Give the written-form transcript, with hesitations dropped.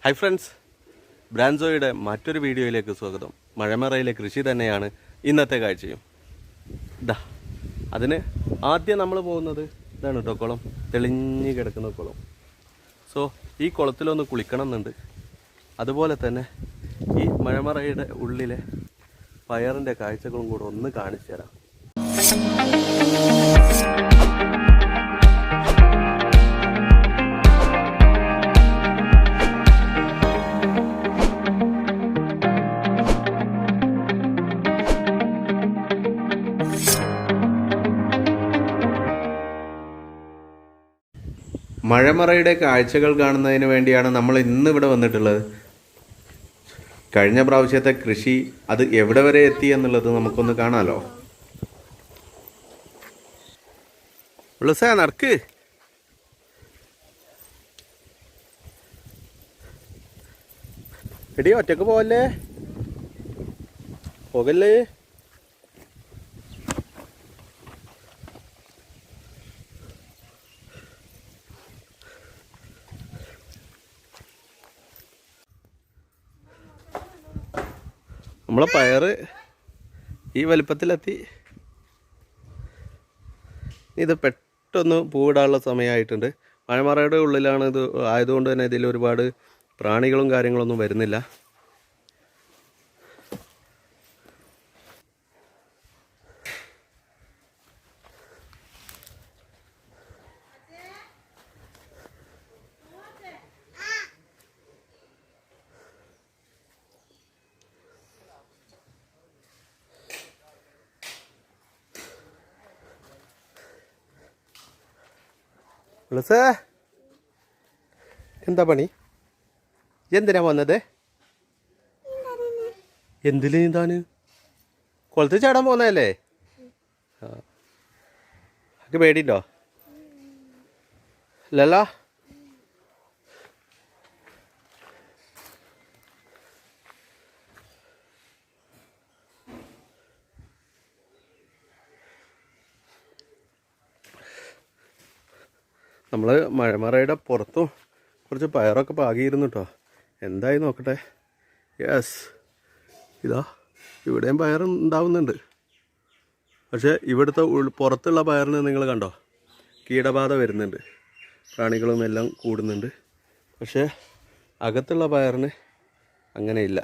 Hi friends, ബ്രാൻസോയുടെ മറ്റൊരു വീഡിയോയിലേക്ക് സ്വാഗതം. മഴമറയിലെ കൃഷി തന്നെയാണ് ഇന്നത്തെ കാഴ്ചയും. അതിന് ആദ്യം നമ്മൾ പോകുന്നത് ഇതാണ് കേട്ടോ, കുളം. തെളിഞ്ഞ് കിടക്കുന്ന കുളം. സോ ഈ കുളത്തിലൊന്ന് കുളിക്കണം എന്നുണ്ട്. അതുപോലെ തന്നെ ഈ മഴമറയുടെ ഉള്ളിലെ പയറിൻ്റെ കാഴ്ചകളും കൂടെ ഒന്ന് കാണിച്ചു തരാം. മഴമറയുടെ കാഴ്ചകൾ കാണുന്നതിന് വേണ്ടിയാണ് നമ്മൾ ഇന്ന് ഇവിടെ വന്നിട്ടുള്ളത്. കഴിഞ്ഞ പ്രാവശ്യത്തെ കൃഷി അത് എവിടെ വരെ എത്തി എന്നുള്ളത് നമുക്കൊന്ന് കാണാലോ. നടക്ക്. എടി ഒറ്റക്ക് പോവല്ലേ, പോകല്ലേ. നമ്മളെ പയറ് ഈ വലിപ്പത്തിലെത്തി. ഇത് പെട്ടെന്ന് പൂവിടാനുള്ള സമയമായിട്ടുണ്ട്. മഴമറയുടെ ഉള്ളിലാണ് ഇത് ആയതുകൊണ്ട് തന്നെ ഇതിൽ ഒരുപാട് പ്രാണികളും കാര്യങ്ങളൊന്നും വരുന്നില്ല. എന്താ പണി? എന്തിനാ വന്നത്? എന്തില് നീന്താന്? കുളത്തിൽ ചാടാൻ പോകുന്നതല്ലേ? എനിക്ക് പേടിയുണ്ടോ? ഇല്ലല്ലോ. നമ്മൾ മഴമറയുടെ പുറത്തും കുറച്ച് പയറൊക്കെ പാകിയിരുന്നു കേട്ടോ. എന്തായി നോക്കട്ടെ. യെസ്, ഇതാ ഇവിടെയും പയർ ഉണ്ടാവുന്നുണ്ട്. പക്ഷേ ഇവിടുത്തെ പുറത്തുള്ള പയറിന് നിങ്ങൾ കണ്ടോ, കീടബാധ വരുന്നുണ്ട്, പ്രാണികളും എല്ലാം കൂടുന്നുണ്ട്. പക്ഷേ അകത്തുള്ള പയറിന് അങ്ങനെയില്ല.